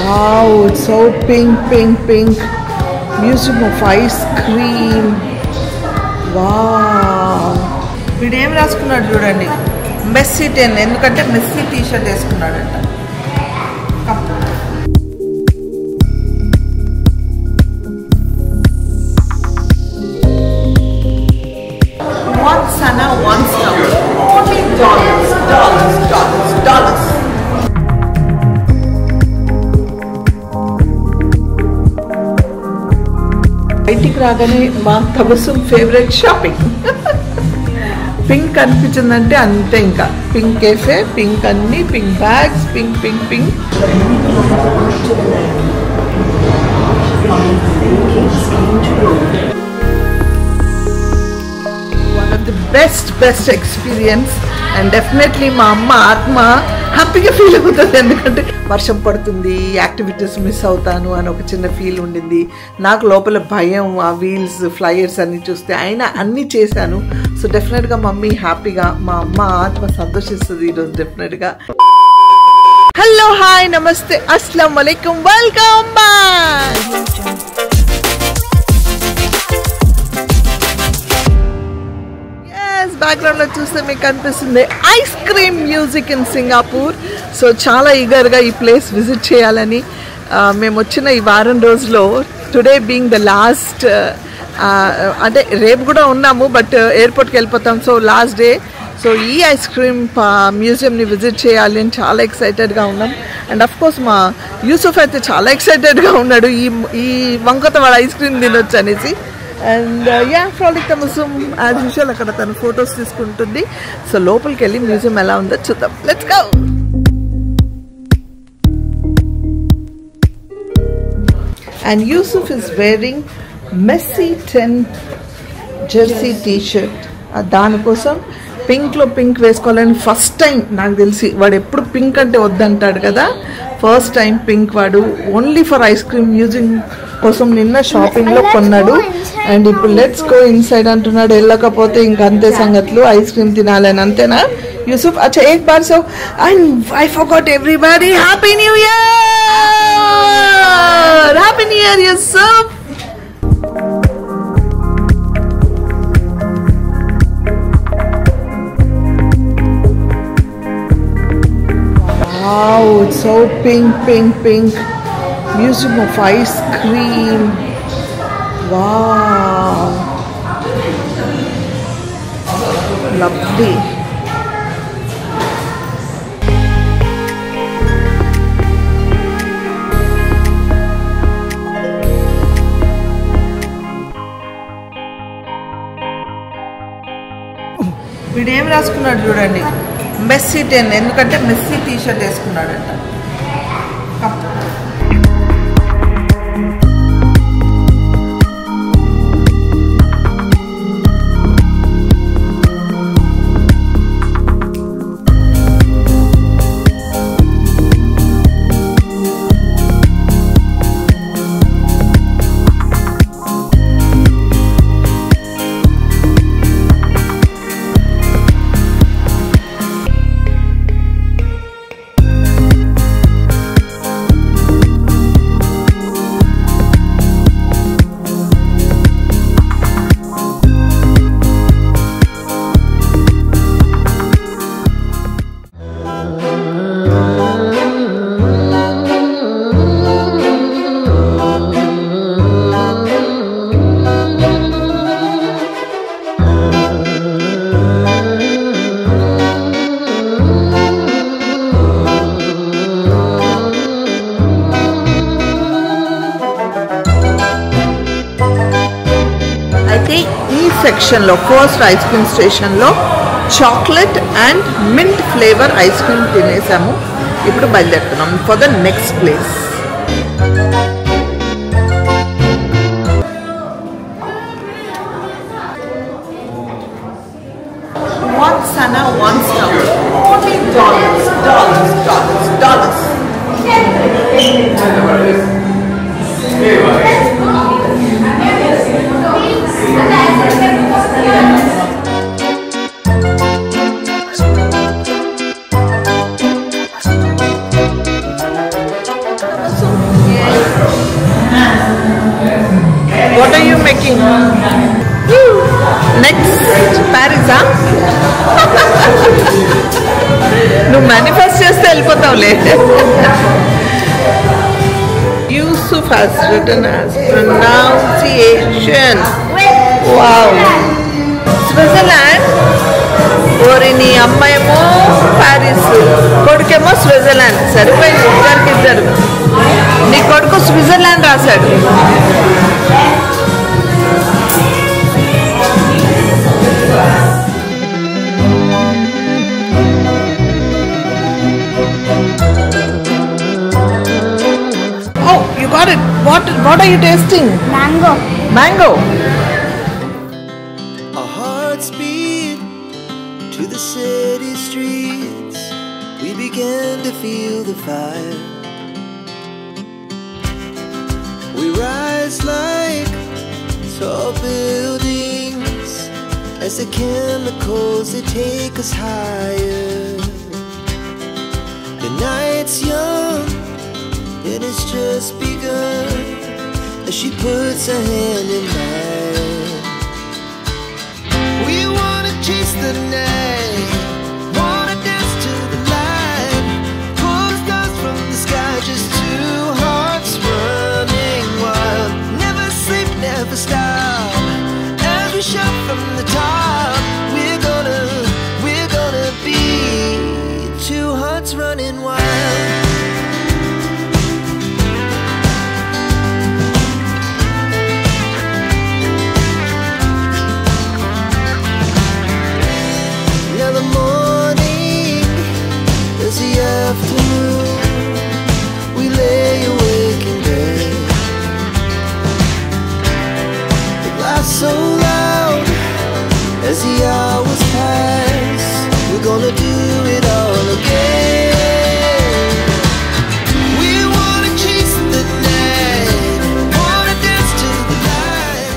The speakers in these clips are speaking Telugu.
Wow, it's so pink, pink, pink. Museum of ice cream. Wow. వీడు ఏం రాసుకున్నాడు చూడండి, మెస్సీ 10, ఎందుకంటే మెస్సీ టీ-షర్ట్ వేసుకున్నాడంట. Once Anna, once now. Only dollars, dollars, dollars, dollars. బయటికి రాగానే మా తబస్సుమ్ ఫేవరెట్ షాపింగ్. పింక్ అనిపించిందంటే అంతే, ఇంకా పింక్ కేఫే, పింక్ అన్ని, pink bags, pink pink pink. One of the best experience and definitely మా అమ్మ ఆత్మ హ్యాపీగా ఫీల్ అవుతుంది, ఎందుకంటే వర్షం పడుతుంది, యాక్టివిటీస్ మిస్ అవుతాను అని ఒక చిన్న ఫీల్ ఉండింది నాకు. లోపల భయం, ఆ వీల్స్ ఫ్లైయర్స్ అన్ని చూస్తే, అయినా అన్నీ చేశాను. సో డెఫినెట్గా మమ్మీ హ్యాపీగా, మా అమ్మ ఆత్మ సంతోషిస్తుంది ఈరోజు డెఫినెట్గా. హలో, హాయ్, నమస్తే, అస్సలం వలైకుం, వెల్కమ్ బ్యాక్. బ్యాక్గ్రౌండ్ లో చూస్తే మీకు కనిపిస్తుంది ice cream music in Singapore. So చాలా ఈగర్గా ఈ ప్లేస్ విజిట్ చేయాలని మేము వచ్చిన ఈ వారం రోజులో, టుడే బీయింగ్ ద లాస్ట్, అంటే రేపు కూడా ఉన్నాము బట్ ఎయిర్పోర్ట్కి వెళ్ళిపోతాం. So last day. సో ఈ ఐస్ క్రీమ్ మ్యూజియంని విజిట్ చేయాలి అని చాలా ఎక్సైటెడ్గా ఉన్నాం. అండ్ అఫ్ కోర్స్ మా యూసుఫ్ అయితే చాలా ఎక్సైటెడ్గా ఉన్నాడు, ఈ వంకత వాడు ఐస్ క్రీమ్ తినొచ్చు అనేసి. అండ్ ఫ్రాలిక్ తమసుమ్ యాజ్ యూజువల్ అక్కడ తను ఫొటోస్ తీసుకుంటుంది. సో లోపలికి వెళ్ళి మ్యూజియం ఎలా ఉందో చూద్దాం. Let's go. And Yusuf is wearing Messi 10 jersey T shirt. దానికోసం పింక్లో పింక్ వేసుకోవాలని ఫస్ట్ టైం నాకు తెలిసి, వాడు ఎప్పుడు పింక్ అంటే వద్దంటాడు కదా, ఫస్ట్ టైం పింక్ వాడు only for ice cream museum కోసం నిన్న షాపింగ్లో కొన్నాడు. అండ్ ఇప్పుడు లెట్స్ గో ఇన్సైడ్ అంటున్నాడు. వెళ్ళకపోతే ఇంకంతే సంగతులు, ఐస్ క్రీమ్ తినాలని. అంతేనా యూసుఫ్? అచ్చా, ఏక్ బార్. So and I forgot everybody, happy new year, happy new year Yusuf. Wow, it's so pink, pink, pink. Museum of ice cream. Wow. Lovely. వీడు ఏం రాసుకున్నాడు చూడండి, మెస్సీ 10, ఎందుకంటే మెస్సీ టీ-షర్ట్ వేసుకున్నాడంట. సెక్షన్లో ఫస్ట్ ఐస్ క్రీమ్ స్టేషన్లో chocolate and mint flavour ice cream తినేసాము. ఇప్పుడు బయలుదేరుతున్నాం for the next place. Once Anna, once now. Only dollars, dollars, dollars, dollars. making. Next, Paris, huh? No manifest cheste velipotavle. Yusuf has written as pronunciation. Wow. Switzerland. Orini ammayemo Paris. Kodukemo Switzerland. Saripoyindi iddaru. నీ కొడుకు స్విట్జర్లాండ్ రాశాడు. Oh, you got it. What are you tasting? Mango. Mango. Our hearts beat to the city streets. We began to feel the fire. We rise like tall buildings as the chemicals they take us higher. The night's young and it's just begun as she puts her hand in mine. We wanna chase the night, wanna dance to the light, pull stars from the sky, just two hearts running wild. Never sleep, never stop, as we shout from the top. We're gonna be two hearts running wild. Now the morning is the afternoon. We lay awake in bed. The laughs so loud as the hours pass. We're gonna do it all again. We wanna chase the night, wanna dance to the light.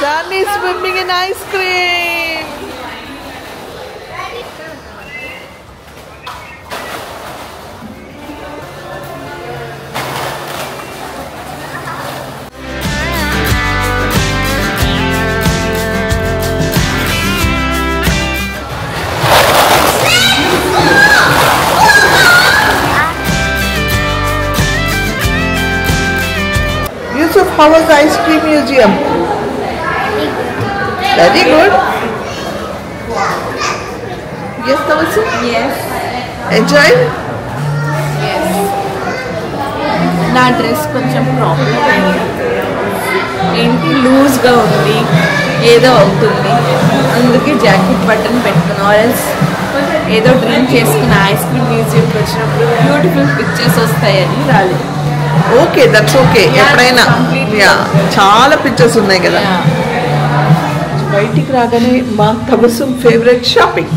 Danny is swimming in ice cream. Yusuf, how was the ice cream museum? Very good. Yes, Tawassu? Yes. Enjoy? నా డ్రెస్ కొంచెం ప్రాబ్లం అయింది. ఏంటి లూజ్గా ఉంది, ఏదో అవుతుంది. అందుకే జాకెట్ బటన్ పెట్టుకున్నా. ఆరెల్స్ ఏదో డ్రీమ్ చేసుకున్న ఐస్ క్రీమ్ మ్యూజియంకి వచ్చినప్పుడు బ్యూటిఫుల్ పిక్చర్స్ వస్తాయని రాలేదు. Okay, that's okay. ఎప్పుడైనా యా చాలా పిక్చర్స్ ఉన్నాయి కదా. బయటికి రాగానే మా తబస్సుమ్ ఫేవరెట్ షాపింగ్.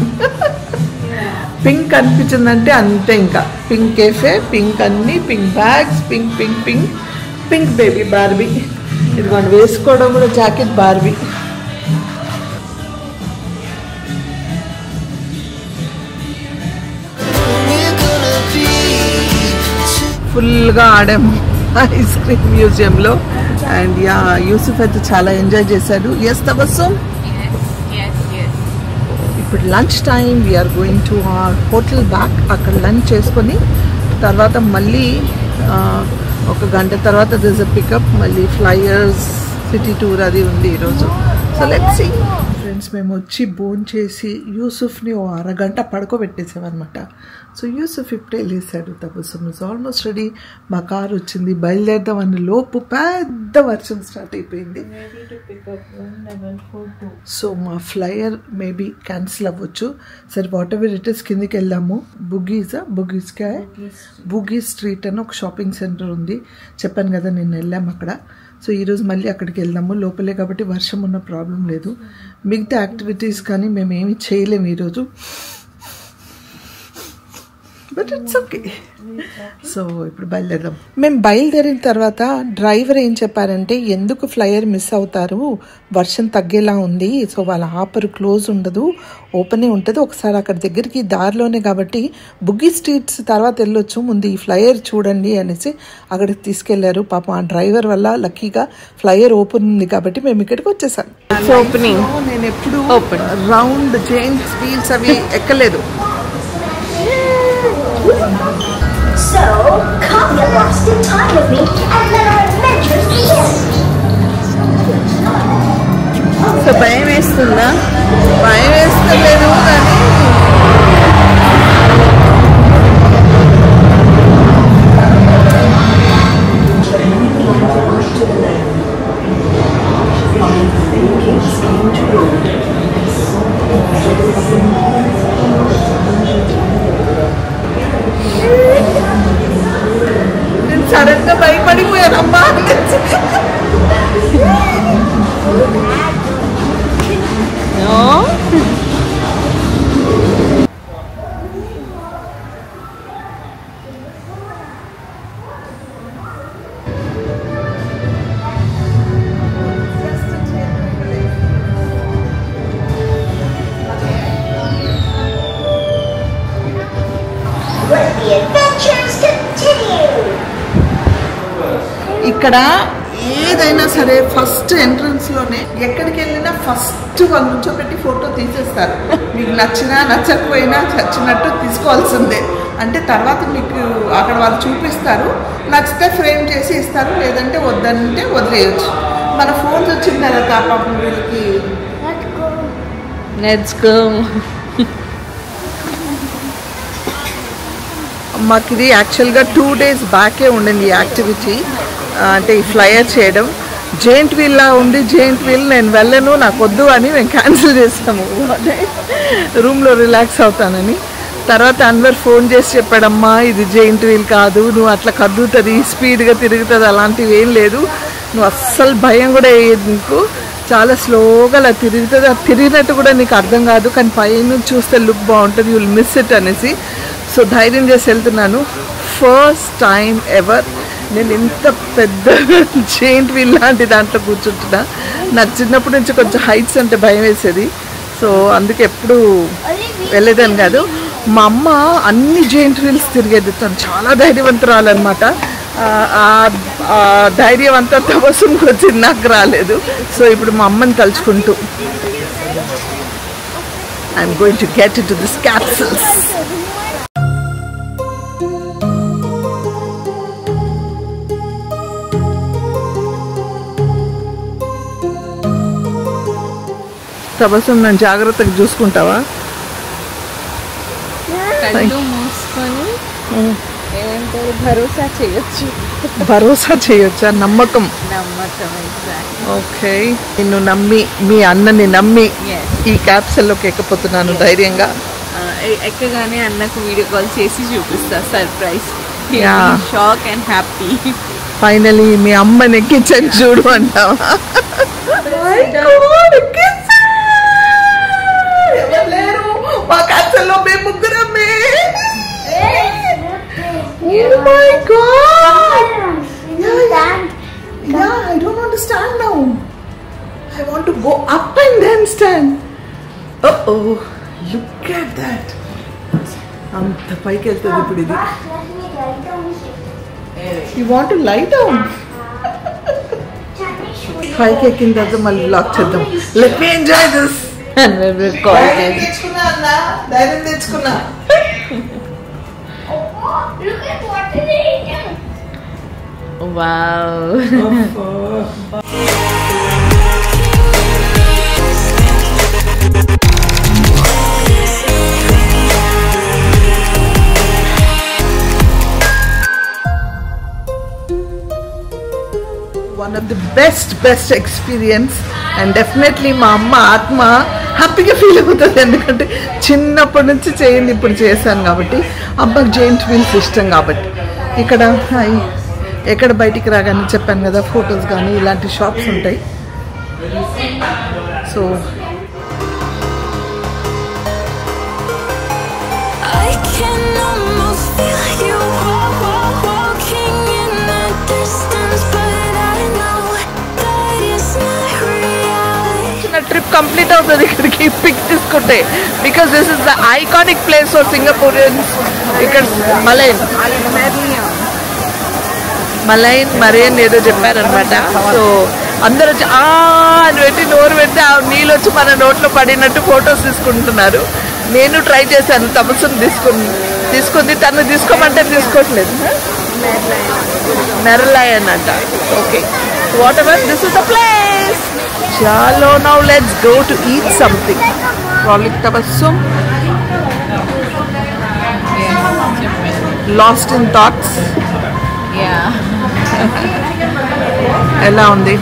పింక్ అనిపించిందంటే అంతే, ఇంకా పింక్ కేఫే, పింక్ అన్ని, pink bags, pink pink pink pink baby Barbie. ఇది మనం వేసుకోవడం కూడా jacket Barbie. We're gonna be two. ఫుల్గా ఆడాము ఐస్ క్రీమ్ మ్యూజియంలో. అండ్ యా యూసుఫ్ అయితే చాలా ఎంజాయ్ చేశాడు. ఎస్ తబస్సుమ్. ఇప్పుడు lunch time. We're going to our hotel back. అక్కడ లంచ్ చేసుకొని తర్వాత మళ్ళీ ఒక గంట తర్వాత దిస్ అ పికప్. మళ్ళీ ఫ్లైయర్స్ సిటీ టూర్ అది ఉంది ఈరోజు. So let's see. ఫ్రెండ్స్, మేము వచ్చి భోజనం చేసి యూసుఫ్ని ఓ అరగంట పడుకోబెట్టేసామన్నమాట. సో యూసుఫ్ ఇప్పుడే లేసాడు. Tabassum is almost ready. మా కారు వచ్చింది. బయలుదేరదాం అన్న లోపు పెద్ద వర్షం స్టార్ట్ అయిపోయింది. సో మా ఫ్లైయర్ మేబీ క్యాన్సిల్ అవ్వచ్చు. సరే, వాట్ ఎవర్ ఇట్ ఇస్ కిందికి వెళ్దాము. బుగీ స్ట్రీట్ అని ఒక షాపింగ్ సెంటర్ ఉంది. చెప్పాను కదా, నేను వెళ్ళాము అక్కడ. సో ఈరోజు మళ్ళీ అక్కడికి వెళ్దాము. లోపలే కాబట్టి వర్షం ఉన్న ప్రాబ్లం లేదు. మిగతా యాక్టివిటీస్ కానీ మేము ఏమి చేయలేము ఈరోజు. But it's okay. సో ఇప్పుడు బయలుదేరదాం. మేము బయలుదేరిన తర్వాత డ్రైవర్ ఏం చెప్పారంటే, ఎందుకు ఫ్లైయర్ మిస్ అవుతారు, వర్షం తగ్గేలా ఉంది, సో వాళ్ళ ఆపరు క్లోజ్ ఉండదు, ఓపెనే ఉంటుంది, ఒకసారి అక్కడ దగ్గరికి దారిలోనే కాబట్టి బుగ్గి స్ట్రీట్స్ తర్వాత వెళ్ళొచ్చు, ముందు ఈ ఫ్లైయర్ చూడండి అనేసి అక్కడికి తీసుకెళ్లారు. పాపం ఆ డ్రైవర్ వల్ల లక్కీగా ఫ్లైయర్ ఓపెన్ ఉంది కాబట్టి మేము ఇక్కడికి వచ్చేసాం. ఓపెనింగ్ నేను ఎప్పుడు రౌండ్ జైంట్స్ వీల్స్ అవి ఎక్కలేదు. So, come get lost in time with me and let our adventures begin. So భయం వేస్తుందా? భయం వేస్తలేదు కానీ నేను సడన్ గా భయపడిపోయానమ్మా. Let the adventures continue. ఇక్కడ ఏదైనా సరే ఫస్ట్ ఎంట్రన్స్ లోనే ఎక్కడికి వెళ్ళినా ఫస్ట్ వాళ్ళు నుంచోబెట్టి ఫోటో తీసేస్తారు. మీకు నచ్చినా నచ్చకపోయినా చచ్చినట్టు తీసుకోవాల్సిందే. అంటే తర్వాత మీకు అక్కడ వాళ్ళు చూపిస్తారు, నచ్చితే ఫ్రేమ్ చేసి ఇస్తారు, లేదంటే వద్దంటే వదిలేయచ్చు. మన ఫోన్స్ వచ్చిన తర్వాత పాపం వీళ్ళకి లెట్స్ గో. మాకు ఇది యాక్చువల్గా 2 days బ్యాకే ఉండింది ఈ యాక్టివిటీ, అంటే ఈ ఫ్లైయర్ చేయడం. జెయింట్ వీల్లా ఉంది, జెయింట్ వీల్ నేను వెళ్ళను, నాకు వద్దు అని మేము క్యాన్సిల్ చేసాము. రూమ్లో రిలాక్స్ అవుతానని. తర్వాత అన్వర్ ఫోన్ చేసి చెప్పాడమ్మా, ఇది జెయింట్ వీల్ కాదు, నువ్వు అట్లా కదులుతుంది, స్పీడ్గా తిరుగుతుంది, అలాంటివి ఏం లేదు, నువ్వు అస్సలు భయం కూడా వేయదు, నీకు చాలా స్లోగా అలా తిరుగుతుంది, అది తిరిగినట్టు కూడా నీకు అర్థం కాదు, కానీ పైన చూస్తే లుక్ బాగుంటుంది, యూ విల్ మిస్ ఇట్ అనేసి. సో ధైర్యం చేసి వెళ్తున్నాను. ఫస్ట్ టైం ఎవర్ నేను ఇంత పెద్ద జెయింట్ వీల్ లాంటి దాంట్లో కూర్చుంటున్నా. నాకు చిన్నప్పటి నుంచి కొంచెం హైట్స్ అంటే భయం వేసేది, సో అందుకే ఎప్పుడు వెళ్ళేదని కాదు. మా అమ్మ అన్ని జెయింట్ వీల్స్ తిరిగేది, తను చాలా ధైర్యవంతురాలన్నమాట. ఆ ధైర్యం అంతా తపస్సుకు వచ్చింది, నాకు రాలేదు. సో ఇప్పుడు మా అమ్మని తలుచుకుంటూ I'm going to get in to this capsules. తపస్సు నన్ను జాగ్రత్తగా చూసుకుంటావా? కళ్ళు మూసుకొని ఏమంటారు, భరోసా చేయొచ్చు. భరోసా చేయొచ్చా? నమ్మకం. నమ్మకం. ఓకే, నిన్ను నమ్మి, మీ అన్నని నమ్మి ఈ క్యాప్సూల్లోకి ఎక్కపోతున్నాను ధైర్యంగా. ఎక్కగానే అన్నకు వీడియో కాల్ చేసి చూపిస్తా, surprise. Yeah. Shock and happy. Finally మీ అమ్మని ఎక్కించని చూడు అంటావా? ఎవరు లేరు మా క్యాప్సూల్లో, మేము ముగ్గురమే. Oh my God! Yeah, I don't want to stand now. I want to go up and then stand. Oh, look at that. అంత పైకి వెళ్తుంది ఇప్పుడు ఇది. You want to lie down? పైకి ఎక్కిన తర్వాత మళ్ళీ లాక్ చేద్దాం. Let me enjoy this. ధైర్యం తెచ్చుకున్నా అన్న, ధైర్యం తెచ్చుకున్నా. Look at what it is. Wow. One of the best experience, and definitely మా అమ్మ ఆత్మ హ్యాపీగా ఫీల్ అవుతుంది, ఎందుకంటే చిన్నప్పటి నుంచి చేయండి, ఇప్పుడు చేశాను కాబట్టి. అమ్మకి జెయింట్ వీల్స్ ఇష్టం కాబట్టి. ఇక్కడ ఎక్కడ బయటికి రాగానే చెప్పాను కదా, ఫొటోస్ కానీ ఇలాంటి షాప్స్ ఉంటాయి. So I can almost complete అవుతుంది ఇక్కడికి పిక్ తీసుకుంటే, because this is the iconic place for Singaporeans. ఇక్కడ మలైన్ ఏదో చెప్పారనమాట. సో అందరు వచ్చి అని పెట్టి నోరు పెడితే ఆ నీళ్ళు వచ్చి మన నోట్లో పడినట్టు ఫొటోస్ తీసుకుంటున్నారు. నేను ట్రై చేశాను, తపస్సును తీసుకుంది, తను తీసుకోమంటే తీసుకోవట్లేదు. మెరలయన్ అంట. Okay, whatever, this is the place. చలో, now let's go to eat something. Probably తపస్సు లాస్ట్ ఇన్ థాట్స్. ఎలా ఉంది?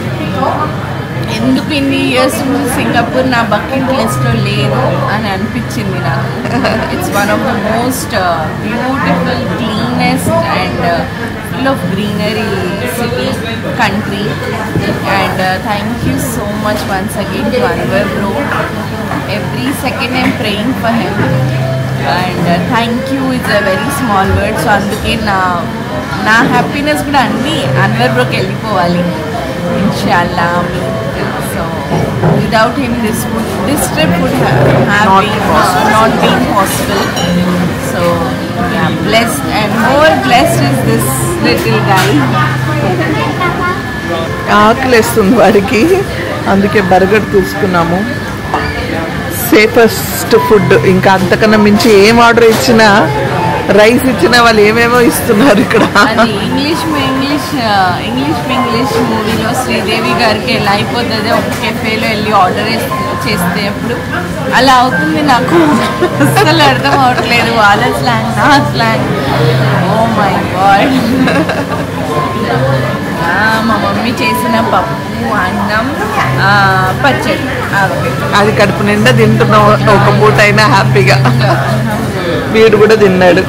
ఎందుకు ఇన్ని ఇయర్స్ సింగపూర్ నా బకెట్ లిస్ట్లో లేదు అని అనిపించింది నాకు. It's one of the most beautiful, cleanest and full of greenery city, country. And thank you so much once again to Anwar bro. Every second I'm praying for him. And thank you it's a very small word. So అందుకే నా హ్యాపీనెస్ కూడా అన్నీ అన్వర్ బ్రోకి వెళ్ళిపోవాలి ఇన్షాల్లా. So without him this trip would have not been possible. So yeah, blessed and more blessed is this little guy. ఆకలేస్తుంది వాడికి, అందుకే బర్గర్ తీసుకున్నాము. Safest food. ఇంకా అంతకన్నా మించి ఏం ఆర్డర్ ఇచ్చినా, రైస్ ఇచ్చిన వాళ్ళు ఏమేమో ఇస్తున్నారు ఇక్కడ. ఇంగ్లీష్ మూవీలో శ్రీదేవి గారికి ఎలా అయిపోతుంది ఒక కెఫేలో వెళ్ళి ఆర్డర్ చేస్తే అప్పుడు అలా అవుతుంది నాకు. అసలు అర్థం అవ్వట్లేదు వాళ్ళ స్లాంగ్, నా స్లాంగ్. Oh my god. మా మమ్మీ చేసిన పప్పు, అన్నం, పచ్చడి, అది కడుపు నిండా తింటున్నాం ఒక పూట అయినా హ్యాపీగా. వీడు కూడా తిన్నాడు.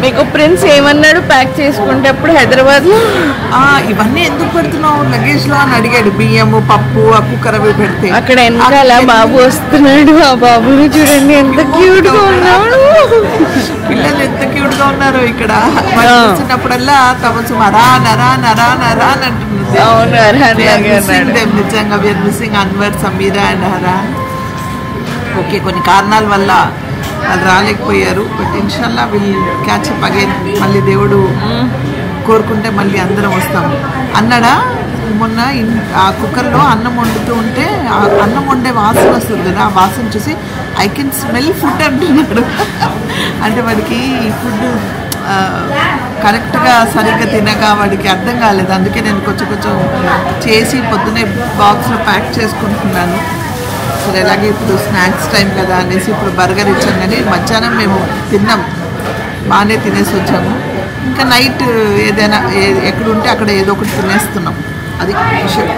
మీకు ప్రిన్స్ ఏమన్నాడు ప్యాక్ చేసుకుంటేప్పుడు హైదరాబాద్లో? ఇవన్నీ ఎందుకు పెడుతున్నావు లగేజ్ లో అని అడిగాడు. బియ్యము, పప్పు, కుక్కర్ అవి పెడితే. అక్కడ వెనకాల బాబు వస్తున్నాడు. ఆ బాబుని చూడండి ఎంత క్యూట్ గా ఉన్నాడు. పిల్లలు ఎంత క్యూట్ గా ఉన్నారు ఇక్కడ. చూసినప్పుడల్లా తమసు నరా నరా నరా నరా అని అంటున్నది. నిజంగా we are missing Anwar, Sameera and Haran. Okay, కొన్ని కారణాల వల్ల వాళ్ళు రాలేకపోయారు. బట్ ఇన్షాల్లా విల్ క్యాచ్ అప్ అగైన్. మళ్ళీ దేవుడు కోరుకుంటే మళ్ళీ అందరం వస్తాము. అన్నాడా మొన్న ఆ కుక్కర్లో అన్నం వండుతూ ఉంటే అన్నం వండే వాసన వస్తుంది కదా, ఆ వాసన చూసి ఐ కెన్ స్మెల్ ఫుడ్ అంటున్నాడు. అంటే వాడికి ఈ ఫుడ్ కరెక్ట్గా సరిగ్గా తినక వాడికి అర్థం కాలేదు. అందుకే నేను కొంచెం చేసి పొద్దునే బాక్స్లో ప్యాక్ చేసుకుంటున్నాను. సరే, అలాగే ఇప్పుడు స్నాక్స్ టైం కదా అనేసి ఇప్పుడు బర్గర్ ఇచ్చాం. కానీ మధ్యాహ్నం మేము తిన్నాం, బాగానే తినేసి వచ్చాము. ఇంకా నైట్ ఏదైనా ఎక్కడుంటే అక్కడ ఏదో ఒకటి తినేస్తున్నాం. అది విషయం.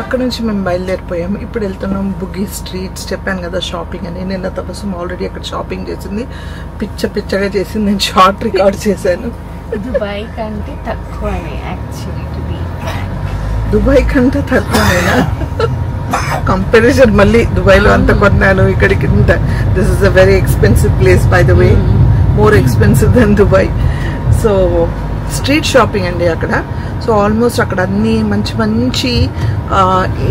అక్కడ నుంచి మేము బయలుదేరిపోయాము. ఇప్పుడు వెళ్తున్నాం బుగ్గీ స్ట్రీట్స్. చెప్పాను కదా షాపింగ్ అని. నిన్న తపస్సు ఆల్రెడీ అక్కడ షాపింగ్ చేసింది, పిచ్చగా చేసింది. నేను షార్ట్ రికార్డ్ చేశాను. దుబాయ్ కంటే తక్కువనే యాక్చువల్లీ. దుబాయ్ కంటే తక్కువనేనా? కంపారిజన్ మళ్ళీ దుబాయ్లో అంత కొన్నాను, ఇక్కడికి ఇంత. This is a very expensive place by the way, more expensive than Dubai. So street shopping అండి అక్కడ. సో ఆల్మోస్ట్ అక్కడ అన్నీ మంచి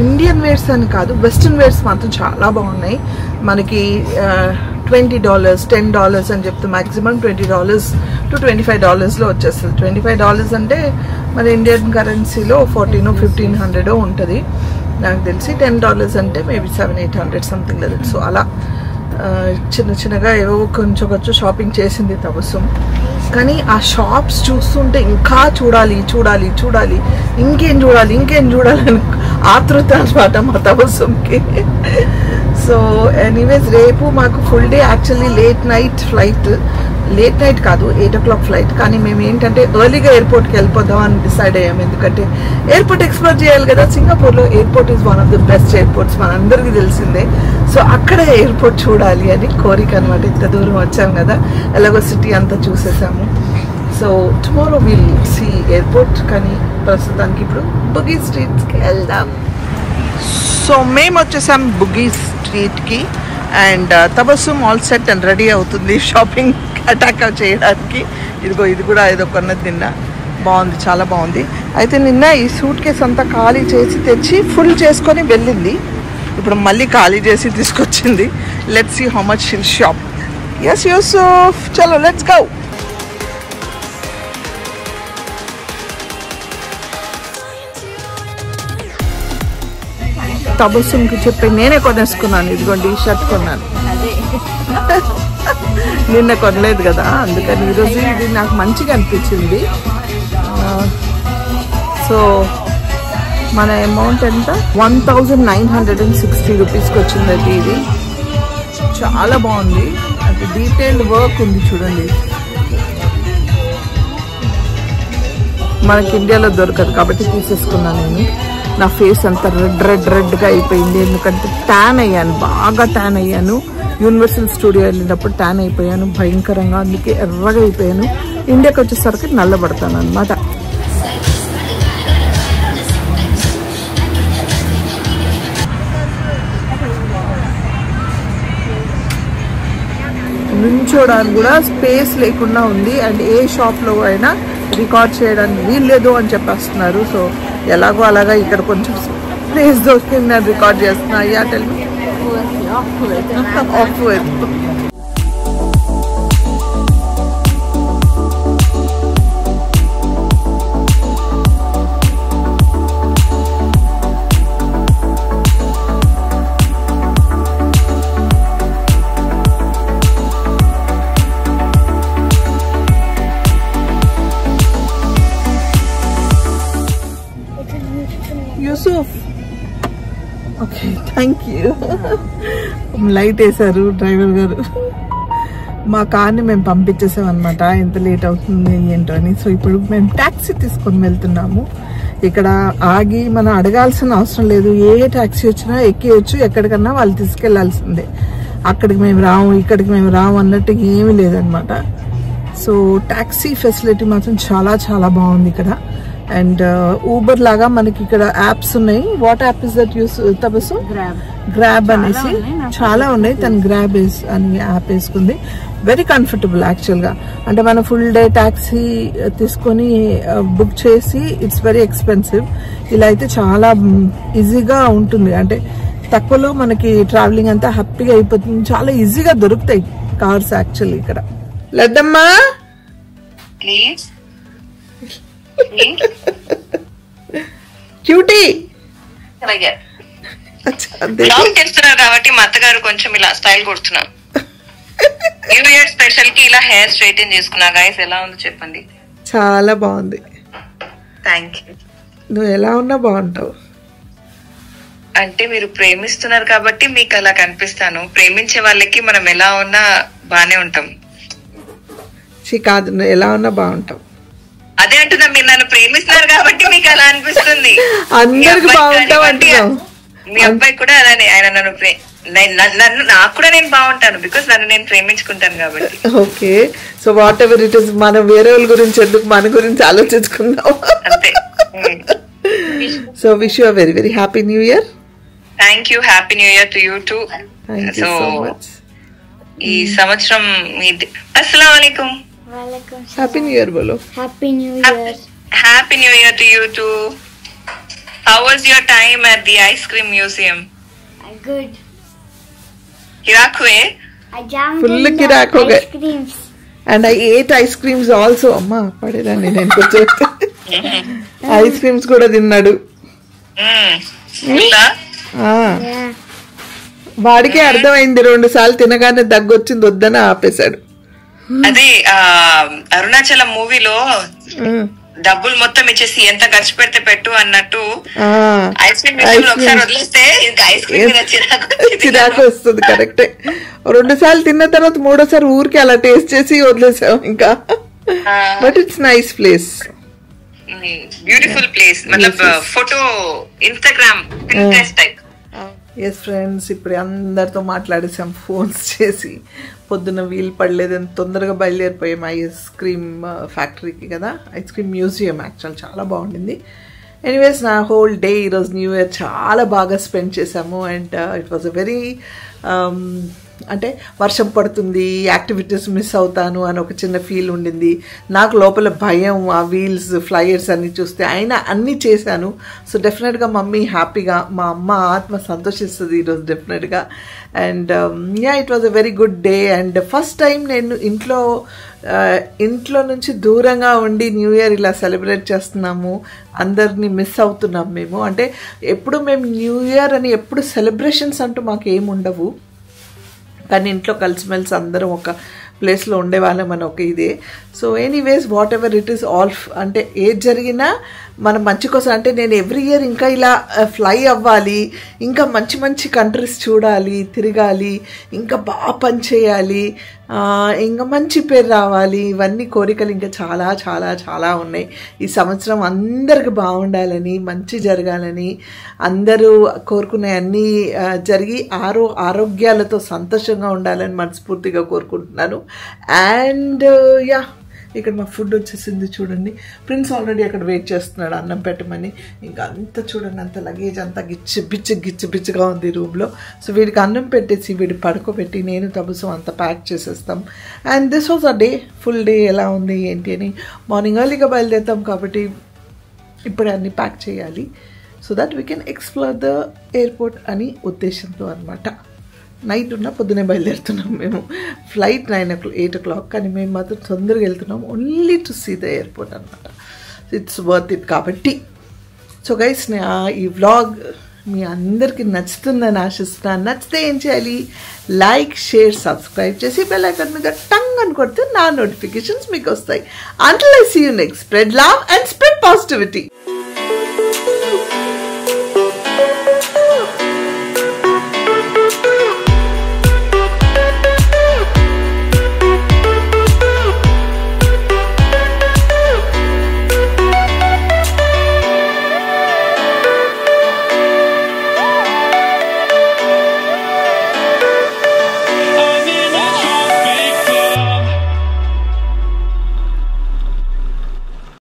ఇండియన్ వేర్స్ అని కాదు, వెస్ట్రన్ వేర్స్ మాత్రం చాలా బాగున్నాయి. మనకి $20, $10 అని చెప్తే మ్యాక్సిమం $20 to $25లో వచ్చేస్తుంది. $25 అంటే మన ఇండియన్ కరెన్సీలో 1400-1500 ఉంటుంది నాకు తెలిసి. $10 అంటే మేబీ 700-800 సంథింగ్ లేదు. సో అలా చిన్నగా ఏవో కొంచెం షాపింగ్ చేసింది తపస్సు. కానీ ఆ షాప్స్ చూస్తుంటే ఇంకా చూడాలి, ఇంకేం చూడాలి అని ఆతృత అనమాట మా తపస్సుకి. సో ఎనీవేస్ రేపు మాకు full day actually late night కాదు 8 o'clock ఫ్లైట్. కానీ మేము ఏంటంటే ఎర్లీగా ఎయిర్పోర్ట్కి వెళ్ళిపోదాం అని డిసైడ్ అయ్యాము. ఎందుకంటే ఎయిర్పోర్ట్ ఎక్స్ప్లోర్ చేయాలి కదా. సింగపూర్లో airport is one of the best airports, మనందరికీ తెలిసిందే. సో అక్కడే ఎయిర్పోర్ట్ చూడాలి అని కోరిక అనమాట. ఇంత దూరం వచ్చాం కదా, ఎలాగో సిటీ అంతా చూసేసాము. So tomorrow will see airport. కానీ ప్రస్తుతానికి ఇప్పుడు బుగ్గీ స్ట్రీట్స్కి వెళ్దాం. సో మేము వచ్చేసాం బుగ్గీ స్ట్రీట్కి. And Tabassum all set and ready అవుతుంది షాపింగ్ అటాక్ చేయడానికి. ఇది కూడా ఏదో కొన్నది నిన్న, బాగుంది, చాలా బాగుంది. అయితే నిన్న ఈ సూట్ కేస్ అంతా ఖాళీ చేసి తెచ్చి ఫుల్ చేసుకొని వెళ్ళింది. ఇప్పుడు మళ్ళీ ఖాళీ చేసి తీసుకొచ్చింది. Let's see how much she'll shop. Yes Yusuf, చలో లెట్స్ గో. తబస్సుకి చెప్పి నేనే కొనేసుకున్నాను. ఇదిగోండి ఈ షర్ట్ కొన్నాను. నిన్న కొనలేదు కదా, అందుకని ఈరోజు ఇది నాకు మంచిగా అనిపించింది. సో మన అమౌంట్ ఎంత, 1960 రూపీస్కి వచ్చిందండి. ఇది చాలా బాగుంది. అంటే డీటెయిల్డ్ వర్క్ ఉంది చూడండి. మనకి ఇండియాలో దొరకదు కాబట్టి తీసేసుకున్నాను నేను. నా ఫేస్ అంతా రెడ్గా అయిపోయింది, ఎందుకంటే ట్యాన్ అయ్యాను, బాగా ట్యాన్ అయ్యాను. యూనివర్సల్ స్టూడియో వెళ్ళినప్పుడు ట్యాన్ అయిపోయాను భయంకరంగా, అందుకే ఎర్రగా అయిపోయాను. ఇండియాకి వచ్చేసరికి నల్లబడతాను అనమాట. నుంచోడానికి కూడా స్పేస్ లేకుండా ఉంది. అండ్ ఏ షాప్లో అయినా రికార్డ్ చేయడానికి వీల్లేదు అని చెప్పేస్తున్నారు. సో ఎలాగో అలాగా ఇక్కడ కొంచెం ప్లేస్ దొరికింది, నేను రికార్డ్ చేస్తున్నా. అయ్యా tell me. Of with Yusuf. Okay, thank you. Light వేశారు డ్రైవర్ గారు. మా కార్ని మేము పంపించేసాం అనమాట, ఎంత లేట్ అవుతుంది ఏంటో అని. సో ఇప్పుడు మేము ట్యాక్సీ తీసుకొని వెళ్తున్నాము. ఇక్కడ ఆగి మనం అడగాల్సిన అవసరం లేదు. ఏ ట్యాక్సీ వచ్చినా ఎక్కేయచ్చు, ఎక్కడికన్నా వాళ్ళు తీసుకెళ్లాల్సిందే. అక్కడికి మేము రాము, ఇక్కడికి మేము రాము అన్నట్టు ఏమీ లేదనమాట. సో ట్యాక్సీ ఫెసిలిటీ మాత్రం చాలా చాలా బాగుంది ఇక్కడ. అండ్ ఊబర్ లాగా మనకి ఇక్కడ యాప్స్ ఉన్నాయి. What app is that use Tabassum? Grab అనేసి చాలా ఉన్నాయి. తను గ్రాబ్ అని యాప్ వేసుకుంది. వెరీ కంఫర్టబుల్ యాక్చువల్గా. అంటే మనం ఫుల్ డే ట్యాక్సీ తీసుకొని బుక్ చేసి ఇట్స్ వెరీ ఎక్స్పెన్సివ్. ఇలా అయితే చాలా ఈజీగా ఉంటుంది. అంటే తక్కువలో మనకి ట్రావెలింగ్ అంతా హ్యాపీగా అయిపోతుంది. చాలా ఈజీగా దొరుకుతాయి కార్స్ యాక్చువల్లీ ఇక్కడ. లడ్డమ్మా ప్లీజ్ క్యూటీ బ్లాగ్ చేస్తున్నారు కాబట్టి మా అత్తగారు కొంచెం ఇలా స్టైల్ కొడుతున్నారు. న్యూ ఇయర్ స్పెషల్ కి ఇలా హెయిర్ స్ట్రైటన్ చేసుకున్నా. గైస్ ఎలా ఉందో చెప్పండి. చాలా బాగుంది. Thank you. నువ్వు ఎలా ఉన్నా బాగుంటావు. అంటే మీరు ప్రేమిస్తున్నారు కాబట్టి మీకు అలా కనిపిస్తాను. ప్రేమించే వాళ్ళకి మనం ఎలా ఉన్నా బానే ఉంటాం. కాదు, నువ్వు ఎలా ఉన్నా బాగుంటావు. అదే అంటున్నా, మీరు నన్ను ప్రేమిస్తున్నారు కాబట్టి మీకు అలా అనిపిస్తుంది. అందరికి బాగుంటావు అంటున్నావు. మీ అబ్బాయి కూడా అలానే. ఆయన నన్ను నాకు కూడా నేను బాగుంటాను, బికాస్ నన్ను నేను ప్రేమించుకుంటాను కాబట్టి. Okay, so what ever it is, మనం వేరే వాళ్ళ గురించి ఎందుకు, మన గురించి ఆలోచించుకుందాం అంతే. So wish you very very happy new year. Thank you. Happy new year to you two. So ఈ సంవత్సరం అస్సలాం వాలేకుం. హ్యాపీ న్యూ ఇయర్ బోలో. Happy New Year. Happy New Year to you too. How was your time at the ice cream museum? Good. Kirak hue? I jammed Full in the kirak ho gaye. ice creams. And I ate ice creams also. అమ్మా పడేదాన్ని నేను కొంచెం. ఐస్ క్రీమ్స్ కూడా తిన్నాడు. Yeah. వాడికే అర్థమైంది, 2 సార్లు తినగానే దగ్గొచ్చింది, వద్దని ఆపేశాడు. అదే అరుణాచలం మూవీలో డబ్బులు మొత్తం ఇచ్చేసి ఎంత ఖర్చు పెడితే పెట్టు అన్నట్టు ఐస్ క్రీమ్ ఒకసారి వదిలేస్తే ఇంకా ఐస్ క్రీమ్ చిరాకు వస్తుంది. కరెక్టే. 2 సార్లు తిన్న తర్వాత 3ఓసారి ఊరికి అలా టేస్ట్ చేసి వదిలేసాం ఇంకా. But it's nice place, beautiful place. మతలబ్ photo Instagram Pinterest type. Yes friends, ఇప్పుడు అందరితో మాట్లాడేసాం ఫోన్స్ చేసి. పొద్దున్న వీలు పడలేదని తొందరగా బయలుదేరిపోయాం ఐస్ క్రీమ్ ఫ్యాక్టరీకి కదా, ఐస్ క్రీమ్ మ్యూజియం. యాక్చువల్ చాలా బాగుండింది. ఎనీవేస్ నా హోల్ డే ఈరోజు న్యూ ఇయర్ చాలా బాగా స్పెండ్ చేసాము. And it was a very అంటే వర్షం పడుతుంది, యాక్టివిటీస్ మిస్ అవుతాను అని ఒక చిన్న ఫీల్ ఉండింది. నాకు లోపల భయం, ఆ వీల్స్ ఫ్లైయర్స్ అన్నీ చూస్తే. అయినా అన్నీ చేశాను. సో డెఫినెట్గా మమ్మీ హ్యాపీగా, మా అమ్మ ఆత్మ సంతోషిస్తుంది ఈరోజు డెఫినెట్గా. And it was a very good day. And first time నేను ఇంట్లో నుంచి దూరంగా ఉండి న్యూ ఇయర్ ఇలా సెలబ్రేట్ చేస్తున్నాము. అందరినీ మిస్ అవుతున్నాం మేము. అంటే ఎప్పుడు మేము న్యూ ఇయర్ అని ఎప్పుడు సెలబ్రేషన్స్ అంటూ మాకు ఏమి ఉండవు, కానీ ఇంట్లో కలిసిమెలిసి అందరం ఒక ప్లేస్లో ఉండేవాళ్ళం అని ఒక ఇదే. So anyways what ever it is all, అంటే ఏది జరిగినా మన మంచి కోసం. అంటే నేను ఎవ్రీ ఇయర్ ఇంకా ఇలా ఫ్లై అవ్వాలి, ఇంకా మంచి మంచి కంట్రీస్ చూడాలి, తిరగాలి, ఇంకా బాగా పని చేయాలి, ఇంకా మంచి పేరు రావాలి, ఇవన్నీ కోరికలు ఇంకా చాలా చాలా చాలా ఉన్నాయి. ఈ సంవత్సరం అందరికి బాగుండాలని, మంచి జరగాలని, అందరూ కోరుకునే అన్నీ జరిగి ఆరోగ్యాలతో సంతోషంగా ఉండాలని మనస్ఫూర్తిగా కోరుకుంటున్నాను. అండ్ ఇక్కడ మా ఫుడ్ వచ్చేసింది చూడండి. ప్రిన్స్ ఆల్రెడీ అక్కడ వెయిట్ చేస్తున్నాడు అన్నం పెట్టమని. ఇంకా అంతా చూడండి, అంత లగేజ్ అంతా గిచ్చిబిచ్చిగా ఉంది రూమ్లో. సో వీడికి అన్నం పెట్టేసి వీడి పడుకోబెట్టి నేను తబుసం అంతా ప్యాక్ చేసేస్తాం. And this was a day, full day ఎలా ఉంది ఏంటి అని. మార్నింగ్ ఎర్లీగా బయలుదేరుతాం కాబట్టి ఇప్పుడే అన్నీ ప్యాక్ చేయాలి, so that we can explore the airport అని ఉద్దేశంతో అనమాట. నైట్ ఉన్న పొద్దునే బయలుదేరుతున్నాం మేము. ఫ్లైట్ 8 o'clock, కానీ మేము మాత్రం తొందరగా వెళ్తున్నాం only to see the airport అనమాట. ఇట్స్ వర్త్ ఇట్ కాబట్టి. సో గైస్, ఈ వ్లాగ్ మీ అందరికీ నచ్చుతుందని ఆశిస్తున్నాను. నచ్చితే ఏం చేయాలి? లైక్, షేర్, సబ్స్క్రైబ్ చేసి బెల్ ఐకాన్ మీద టంగ్ అని కొడితే నా నోటిఫికేషన్స్ మీకు వస్తాయి. Until I see you next, spread love and spread positivity.